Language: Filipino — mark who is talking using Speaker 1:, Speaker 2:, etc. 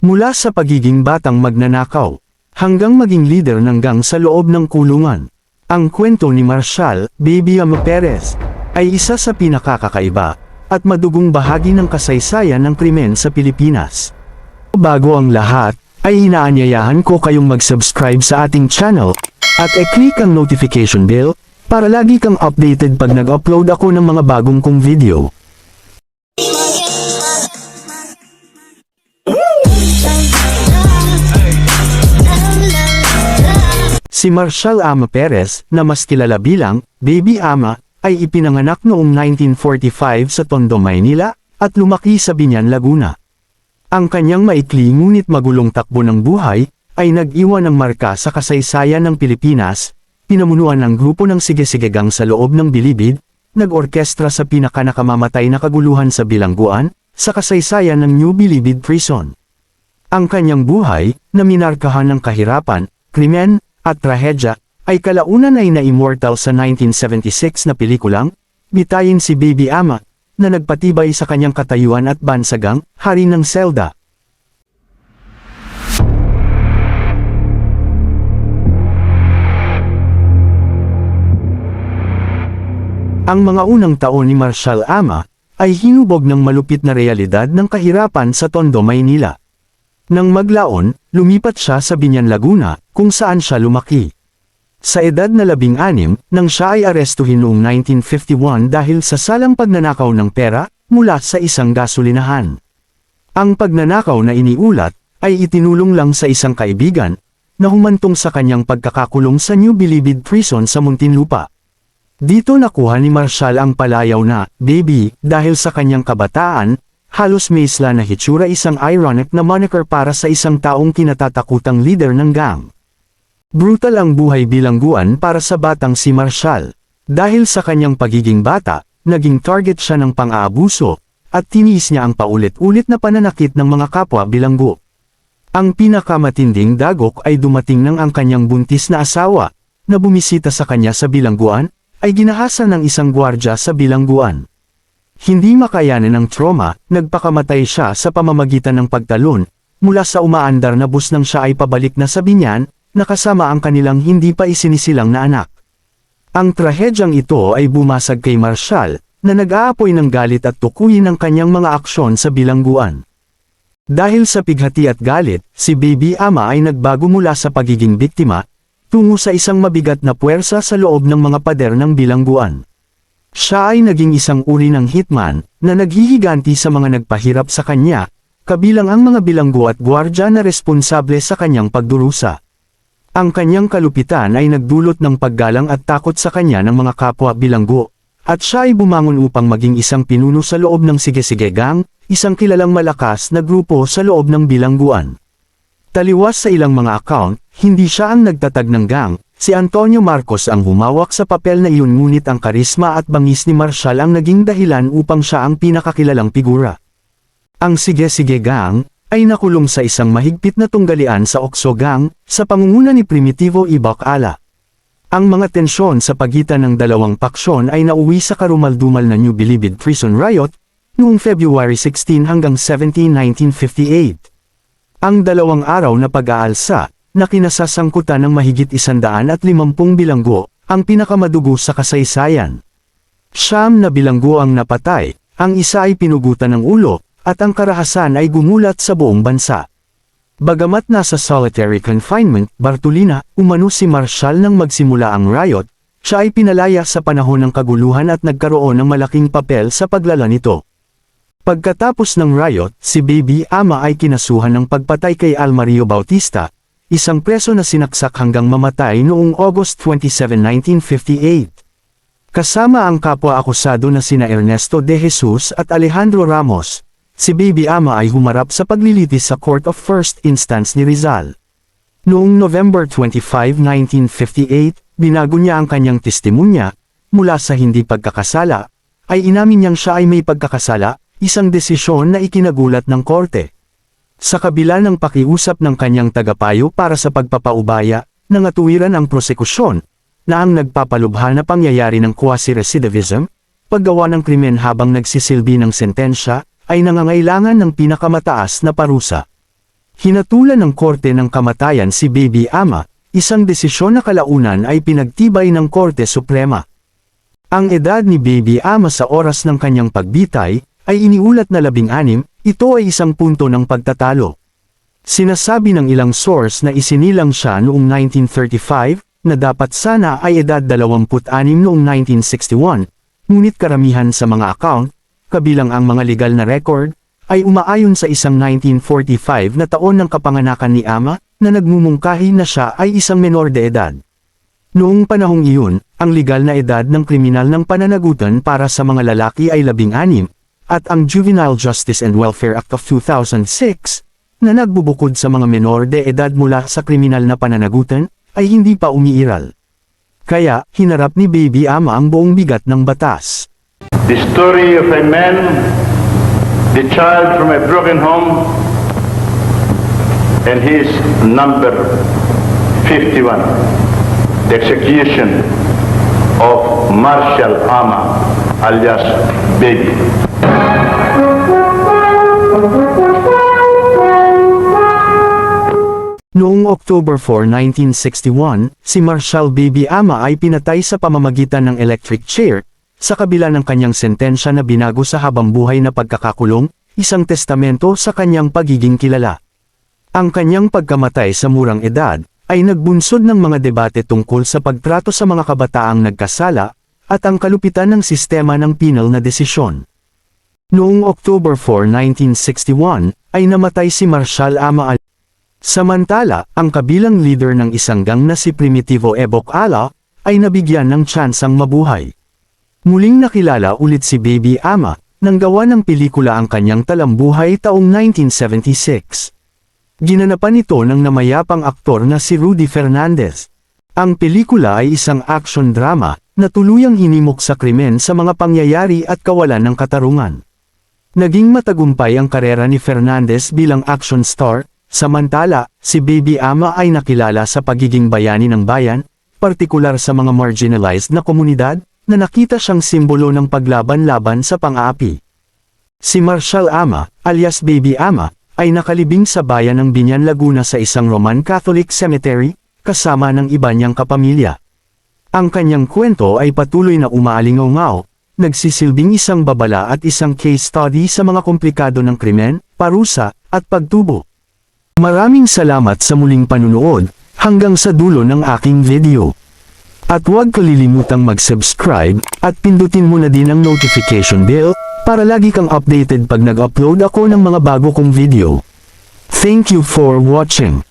Speaker 1: Mula sa pagiging batang magnanakaw, hanggang maging leader ng gang sa loob ng kulungan. Ang kwento ni Marshall, Baby Ama Perez, ay isa sa pinakakakaiba at madugong bahagi ng kasaysayan ng krimen sa Pilipinas. Bago ang lahat, ay inaanyayahan ko kayong mag-subscribe sa ating channel at i-click ang notification bell para lagi kang updated pag nag-upload ako ng mga bagong kong video. Si Marshall Ama Perez, na mas kilala bilang Baby Ama, ay ipinanganak noong 1945 sa Tondo, Maynila, at lumaki sa Biñan, Laguna. Ang kanyang maikli ngunit magulong takbo ng buhay, ay nag-iwan ng marka sa kasaysayan ng Pilipinas, pinamunuan ng grupo ng Sige-Sige Gang sa loob ng Bilibid, nag-orkestra sa pinakanakamamatay na kaguluhan sa bilangguan, sa kasaysayan ng New Bilibid Prison. Ang kanyang buhay, na minarkahan ng kahirapan, krimen, at trahedya, ay kalaunan ay na-immortal sa 1976 na pelikulang, Bitayin si Baby Ama, na nagpatibay sa kanyang katayuan at bansagang, Hari ng Selda. Ang mga unang taon ni Marshall Ama, ay hinubog ng malupit na realidad ng kahirapan sa Tondo, Maynila. Nang maglaon, lumipat siya sa Biñan, Laguna, kung saan siya lumaki. Sa edad na 16, nang siya ay arestuhin noong 1951 dahil sa salang pagnanakaw ng pera, mula sa isang gasolinahan. Ang pagnanakaw na iniulat, ay itinulong lang sa isang kaibigan, na humantong sa kanyang pagkakakulong sa New Bilibid Prison sa Muntinlupa. Dito nakuha ni Marshall ang palayaw na, Baby, dahil sa kanyang kabataan, halos may isla na hitsura, isang ironic na moniker para sa isang taong kinatatakutang leader ng gang. Brutal ang buhay bilangguan para sa batang si Marshall. Dahil sa kanyang pagiging bata, naging target siya ng pang-aabuso, at tiniis niya ang paulit-ulit na pananakit ng mga kapwa bilanggo. Ang pinakamatinding dagok ay dumating nang ang kanyang buntis na asawa, na bumisita sa kanya sa bilangguan, ay ginahasa ng isang gwardya sa bilangguan. Hindi makayanan ng trauma, nagpakamatay siya sa pamamagitan ng pagtalon, mula sa umaandar na bus nang siya ay pabalik na sa Biñan, nakasama ang kanilang hindi pa isinisilang na anak. Ang trahedyang ito ay bumasag kay Marshall, na nag-aapoy ng galit at tukuyin ang kanyang mga aksyon sa bilangguan. Dahil sa pighati at galit, si Baby Ama ay nagbago mula sa pagiging biktima, tungo sa isang mabigat na puwersa sa loob ng mga pader ng bilangguan. Siya ay naging isang uri ng hitman, na naghihiganti sa mga nagpahirap sa kanya, kabilang ang mga bilanggo at gwardya na responsable sa kanyang pagdurusa. Ang kanyang kalupitan ay nagdulot ng paggalang at takot sa kanya ng mga kapwa bilanggo, at siya ay bumangon upang maging isang pinuno sa loob ng Sige-Sige Gang, isang kilalang malakas na grupo sa loob ng bilangguan. Taliwas sa ilang mga account, hindi siya ang nagtatag ng gang, si Antonio Marcos ang humawak sa papel na iyon, ngunit ang karisma at bangis ni Marshall ang naging dahilan upang siya ang pinakakilalang figura. Ang Sige-Sige Gang ay nakulong sa isang mahigpit na tunggalian sa Okso Gang, sa pangunguna ni Primitivo E. Bacala. Ang mga tensyon sa pagitan ng dalawang paksyon ay nauwi sa karumaldumal na New Bilibid Prison Riot, noong February 16 hanggang 17, 1958. Ang dalawang araw na pag-aalsa, na kinasasangkutan ng mahigit 150 bilanggo, ang pinakamadugo sa kasaysayan. 9 na bilanggo ang napatay, ang isa ay pinugutan ng ulo, at ang karahasan ay gumulat sa buong bansa. Bagamat nasa solitary confinement, Bartolina, umano si Marshall nang magsimula ang riot, siya ay pinalaya sa panahon ng kaguluhan at nagkaroon ng malaking papel sa paglala nito. Pagkatapos ng riot, si Baby Ama ay kinasuhan ng pagpatay kay Almario Bautista, isang preso na sinaksak hanggang mamatay noong August 27, 1958. Kasama ang kapwa-akusado na sina Ernesto De Jesus at Alejandro Ramos, si Baby Ama ay humarap sa paglilitis sa Court of First Instance ni Rizal. Noong November 25, 1958, binago niya ang kanyang testimonya, mula sa hindi pagkakasala, ay inamin niyang siya ay may pagkakasala, isang desisyon na ikinagulat ng korte. Sa kabila ng pakiusap ng kanyang tagapayo para sa pagpapaubaya, nangatuwiran ang prosekusyon, na ang nagpapalubha na pangyayari ng quasi-recidivism, paggawa ng krimen habang nagsisilbi ng sentensya, ay nangangailangan ng pinakamataas na parusa. Hinatulan ng korte ng kamatayan si Baby Ama, isang desisyon na kalaunan ay pinagtibay ng Korte Suprema. Ang edad ni Baby Ama sa oras ng kanyang pagbitay ay iniulat na 16, ito ay isang punto ng pagtatalo. Sinasabi ng ilang source na isinilang siya noong 1935, na dapat sana ay edad 26 noong 1961, ngunit karamihan sa mga account, kabilang ang mga legal na record, ay umaayon sa isang 1945 na taon ng kapanganakan ni Ama, na nagmumungkahi na siya ay isang menor de edad. Noong panahong iyon, ang legal na edad ng kriminal ng pananagutan para sa mga lalaki ay 16, at ang Juvenile Justice and Welfare Act of 2006, na nagbubukod sa mga menor de edad mula sa kriminal na pananagutan, ay hindi pa umiiral. Kaya, hinarap ni Baby Ama ang buong bigat ng batas.
Speaker 2: The story of a man, the child from a broken home, and his number 51, the execution of Marshal Ama, alias Baby.
Speaker 1: Noong October 4, 1961, si Marshal Baby Ama ay pinatay sa pamamagitan ng electric chair, sa kabila ng kanyang sentensya na binago sa habambuhay na pagkakakulong, isang testamento sa kanyang pagiging kilala. Ang kanyang pagkamatay sa murang edad, ay nagbunsod ng mga debate tungkol sa pagtrato sa mga kabataang nagkasala, at ang kalupitan ng sistema ng penal na desisyon. Noong October 4, 1961, ay namatay si Marshal Ama. Samantala, ang kabilang leader ng isang gang na si Primitivo Ebok Ala, ay nabigyan ng tsansang mabuhay. Muling nakilala ulit si Baby Ama, nang gawa ng pelikula ang kanyang talambuhay taong 1976. Ginanapan ito ng namayapang aktor na si Rudy Fernandez. Ang pelikula ay isang action drama, na tuluyang hinimok sa krimen sa mga pangyayari at kawalan ng katarungan. Naging matagumpay ang karera ni Fernandez bilang action star, samantala, si Baby Ama ay nakilala sa pagiging bayani ng bayan, partikular sa mga marginalized na komunidad, na nakita siyang simbolo ng paglaban-laban sa pang-aapi. Si Marshal Ama, alias Baby Ama, ay nakalibing sa bayan ng Binyan, Laguna sa isang Roman Catholic cemetery, kasama ng iba niyang kapamilya. Ang kanyang kwento ay patuloy na umaalingaw-ngaw, nagsisilbing isang babala at isang case study sa mga komplikado ng krimen, parusa, at pagtubo. Maraming salamat sa muling panunood, hanggang sa dulo ng aking video. At huwag kalilimutang mag-subscribe, at pindutin mo na din ang notification bell, para lagi kang updated pag nag-upload ako ng mga bago kong video. Thank you for watching.